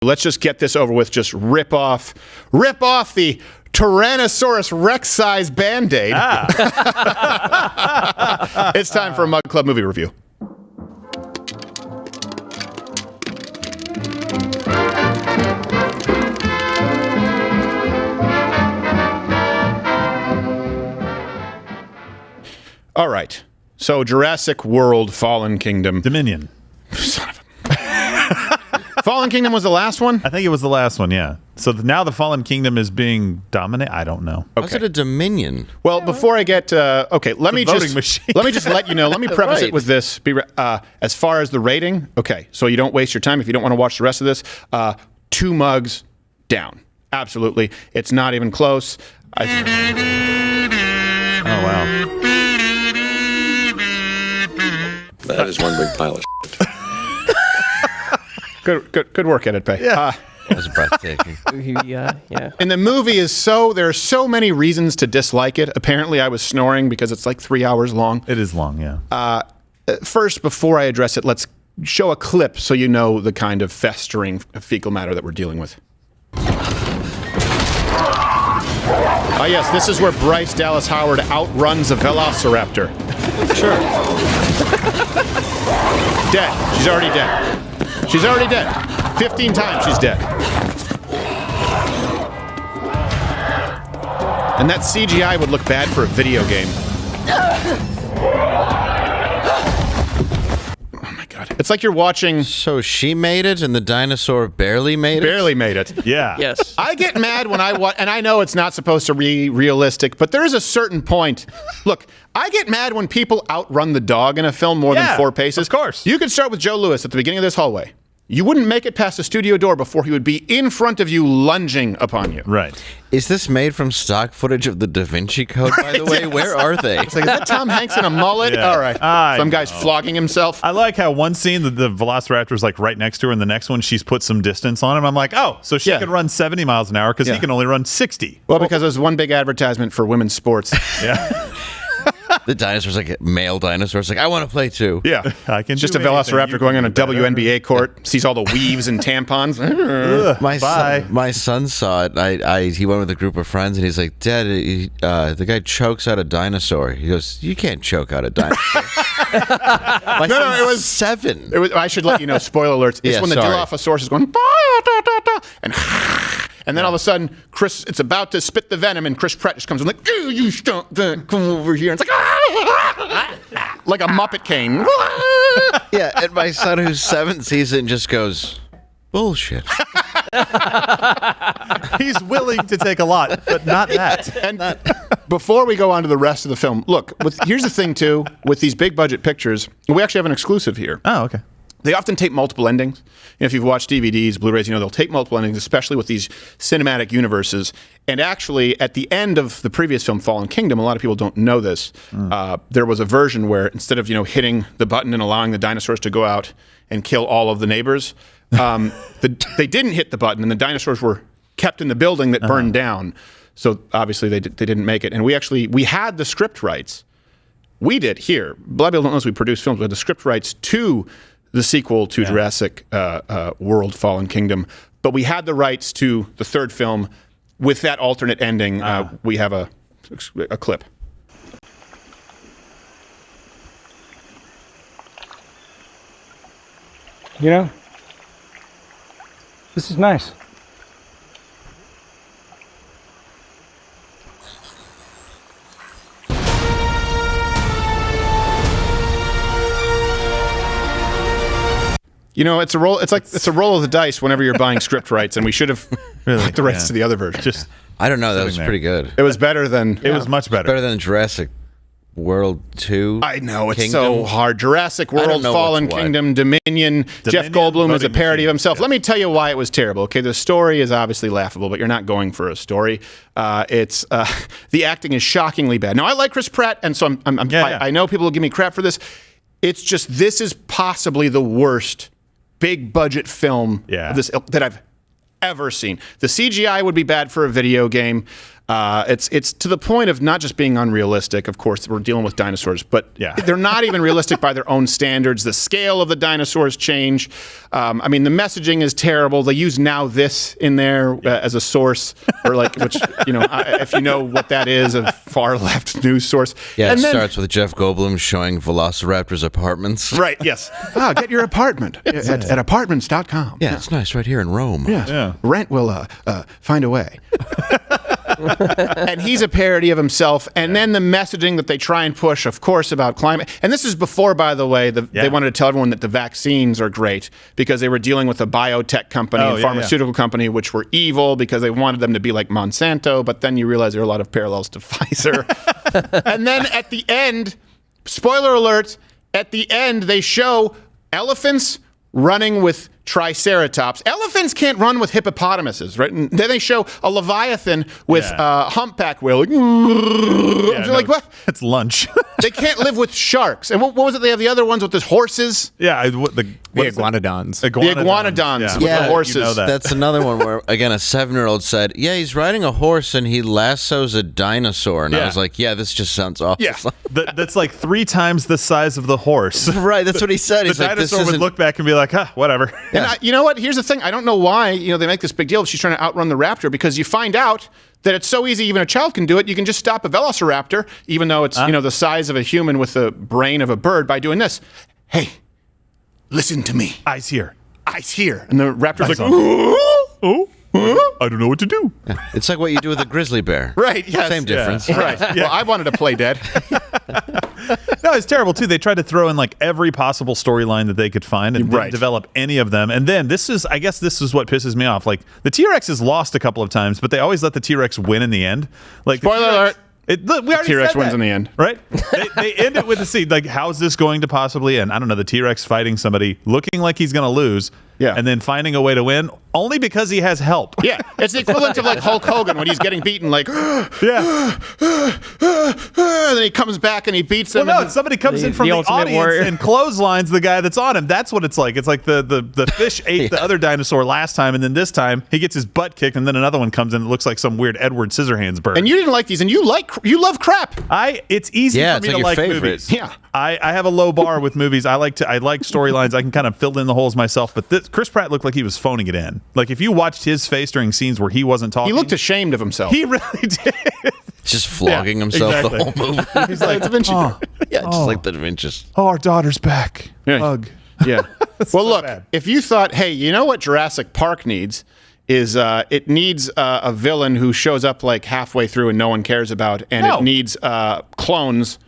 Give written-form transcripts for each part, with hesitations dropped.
Let's just get this over with. Just rip off the Tyrannosaurus Rex size Band-Aid. It's time for a Mug Club movie review. All right. So Jurassic World, Fallen Kingdom. Dominion. Son of a... Fallen Kingdom was the last one? I think it was the last one, yeah. So now the Fallen Kingdom is being dominated? I don't know. How's it a Dominion? Well, before I get... okay, let me just let you know. Let me preface it with this. As far as the rating, okay, so you don't waste your time if you don't want to watch the rest of this. 2 mugs down. Absolutely. It's not even close. Oh, wow. That is one big pile of shit. Good work, Edit Pay. Yeah. That was breathtaking. Yeah. And the movie is there are so many reasons to dislike it. Apparently, I was snoring because it's like 3 hours long. It is long, yeah. First, before I address it, let's show a clip so you know the kind of festering fecal matter that we're dealing with. Oh, yes, this is where Bryce Dallas Howard outruns a velociraptor. Sure. Dead. She's already dead. She's already dead. 15 times she's dead. And that CGI would look bad for a video game. Oh my god. It's like you're watching... So she made it and the dinosaur barely made it? Barely made it. Yeah. Yes. I get mad when I watch... And I know it's not supposed to be realistic, but there is a certain point... Look, I get mad when people outrun the dog in a film more than 4 paces. Of course. You could start with Joe Louis at the beginning of this hallway. You wouldn't make it past the studio door before he would be in front of you, lunging upon you. Right. Is this made from stock footage of the Da Vinci Code, by the way? Yes. Where are they? It's like, is that Tom Hanks in a mullet? Yeah. All right. Some guy's flogging himself. I like how one scene the Velociraptor is like right next to her, and the next one she's put some distance on him. I'm like, oh, so she can run 70 miles an hour because he can only run 60. Well, because there's one big advertisement for women's sports. Yeah. The dinosaur's like a male dinosaur. It's like, I want to play too. Yeah. I can Just do a velociraptor anything. going on a WNBA court, sees all the weaves and tampons. My son saw it. He went with a group of friends, and he's like, Dad, the guy chokes out a dinosaur. He goes, you can't choke out a dinosaur. It was 7. I should let you know, spoiler alerts. It's when the Dilophosaurus is going, and then all of a sudden, it's about to spit the venom, and Chris Pratt just comes in like, you stunk, come over here. And it's like a Muppet cane. Yeah, and my son, who's 7, sees it and just goes, bullshit. He's willing to take a lot, but not that. And before we go on to the rest of the film, look, here's the thing, too. With these big budget pictures, we actually have an exclusive here. Oh, okay. They often tape multiple endings. If you've watched DVDs, Blu-rays, they'll tape multiple endings, especially with these cinematic universes. And actually, at the end of the previous film, Fallen Kingdom, a lot of people don't know this, there was a version where instead of, hitting the button and allowing the dinosaurs to go out and kill all of the neighbors, they didn't hit the button, and the dinosaurs were kept in the building that burned down. So obviously, they didn't make it. And we had the script rights. We did here. A lot of people don't know this. We produced films. We had the script rights to the sequel to Jurassic World, Fallen Kingdom. But we had the rights to the third film with that alternate ending. We have a clip. This is nice. It's a roll. It's a roll of the dice whenever you're buying script rights, and we should have bought the rights to the other version. I don't know. That was pretty good. It was better than. It was much better. Better than Jurassic World 2. I know, it's so hard. Jurassic World, Fallen what's what. Kingdom, Dominion. Jeff Goldblum is a voting parody machine. of himself. Yeah. Let me tell you why it was terrible. Okay, the story is obviously laughable, but you're not going for a story. The acting is shockingly bad. Now, I like Chris Pratt, and so I know people will give me crap for this. It's just, this is possibly the worst big budget film of this ilk that I've ever seen. The CGI would be bad for a video game. It's to the point of not just being unrealistic. Of course, we're dealing with dinosaurs, but they're not even realistic by their own standards. The scale of the dinosaurs change. I mean, the messaging is terrible. They use "now this" in there as a source, or which if you know what that is, a far left news source. Yeah, and it then, starts with Jeff Goldblum showing Velociraptor's apartments. Right. Yes. Get your apartment at apartments.com. Yeah, it's nice right here in Rome. Yeah. Rent will find a way. And he's a parody of himself. And then the messaging that they try and push, of course, about climate. And this is before, by the way, they wanted to tell everyone that the vaccines are great because they were dealing with a biotech company and pharmaceutical company, which were evil because they wanted them to be like Monsanto. But then you realize there are a lot of parallels to Pfizer. And then at the end, spoiler alert, at the end, they show elephants running with triceratops. Elephants can't run with hippopotamuses, right? And then they show a leviathan with humpback whale. Like, what? It's lunch. They can't live with sharks. And what was it? They have the other ones with the horses. Yeah, the iguanodons. The iguanodons with the horses. You know that's another one where, again, a 7-year-old said, he's riding a horse and he lassos a dinosaur. And I was like, this just sounds awful. Yeah. That's like 3 times the size of the horse. Right, that's what he said. The dinosaur would look back and be like, whatever. And you know what? Here's the thing. I don't know why they make this big deal if she's trying to outrun the raptor, because you find out that it's so easy, even a child can do it. You can just stop a velociraptor, even though it's the size of a human with the brain of a bird, by doing this. Hey, listen to me. Eyes here. Eyes here. And the raptor's like, I don't know what to do. It's like what you do with a grizzly bear. Right, yes. Same difference. Yeah. Right. Yeah. Well, I wanted to play dead. No, it's terrible, too. They tried to throw in every possible storyline that they could find and didn't develop any of them. And then I guess this is what pisses me off. The T-Rex has lost a couple of times, but they always let the T-Rex win in the end. Spoiler alert. We already T-Rex said wins that, in the end. Right? They end it with the scene. How's this going to possibly end? I don't know. The T-Rex fighting somebody, looking like he's going to lose, and then finding a way to win, only because he has help. Yeah. It's the equivalent of Hulk Hogan when he's getting beaten, and then he comes back and he beats them. Well, no, somebody comes in from the audience and clotheslines the guy that's on him. That's what it's like. It's like the fish ate the other dinosaur last time, and then this time he gets his butt kicked, and then another one comes in that looks like some weird Edward Scissorhands bird. And you didn't like these, and you love crap. It's easy for me to like movies. Yeah. I have a low bar with movies. I like storylines. I can kind of fill in the holes myself. But Chris Pratt looked like he was phoning it in. If you watched his face during scenes where he wasn't talking, he looked ashamed of himself. He really did. Just flogging himself the whole movie. He's like Da Vinci. Just like the Da Vinci. Oh, our daughter's back. Yeah. Hug. Yeah. Well, look, if you thought, hey, you know what Jurassic Park needs is it needs a villain who shows up halfway through and no one cares about, and it needs clones,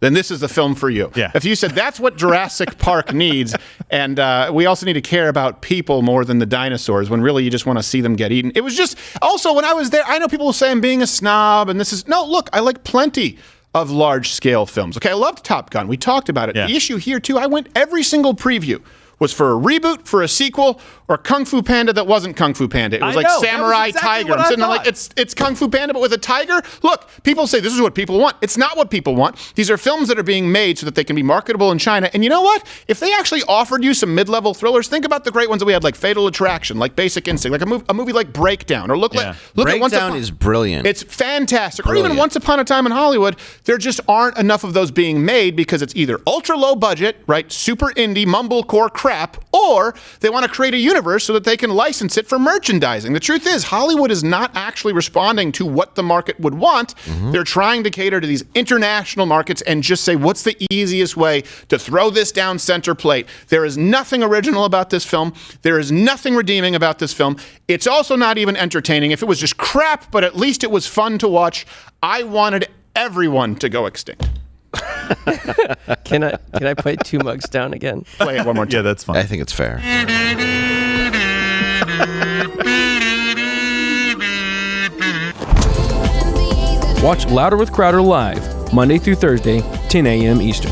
then this is the film for you. Yeah. If you said that's what Jurassic Park needs, and we also need to care about people more than the dinosaurs, when really you just want to see them get eaten. It was just, also when I was there, I know people will say I'm being a snob, and look, I like plenty of large-scale films. Okay, I loved Top Gun. We talked about it. Yeah. The issue here, too, I went every single preview was for a reboot, for a sequel, or Kung Fu Panda that wasn't Kung Fu Panda. It was Samurai Tiger. I'm sitting there it's Kung Fu Panda, but with a tiger? Look, people say this is what people want. It's not what people want. These are films that are being made so that they can be marketable in China. And you know what? If they actually offered you some mid-level thrillers, think about the great ones that we had, like Fatal Attraction, like Basic Instinct, like a movie like Breakdown, or look at Breakdown is brilliant. It's fantastic. Brilliant. Or even Once Upon a Time in Hollywood. There just aren't enough of those being made because it's either ultra low budget, right, super indie, mumblecore crap, or they want to create a universe so that they can license it for merchandising. The truth is, Hollywood is not actually responding to what the market would want. Mm-hmm. They're trying to cater to these international markets and just say, what's the easiest way to throw this down center plate? There is nothing original about this film. There is nothing redeeming about this film. It's also not even entertaining. If it was just crap, but at least it was fun to watch, I wanted everyone to go extinct. Can I play Two Mugs Down again? Play it one more time. Yeah, that's fine. I think it's fair. Watch Louder with Crowder live, Monday through Thursday, 10 a.m. Eastern.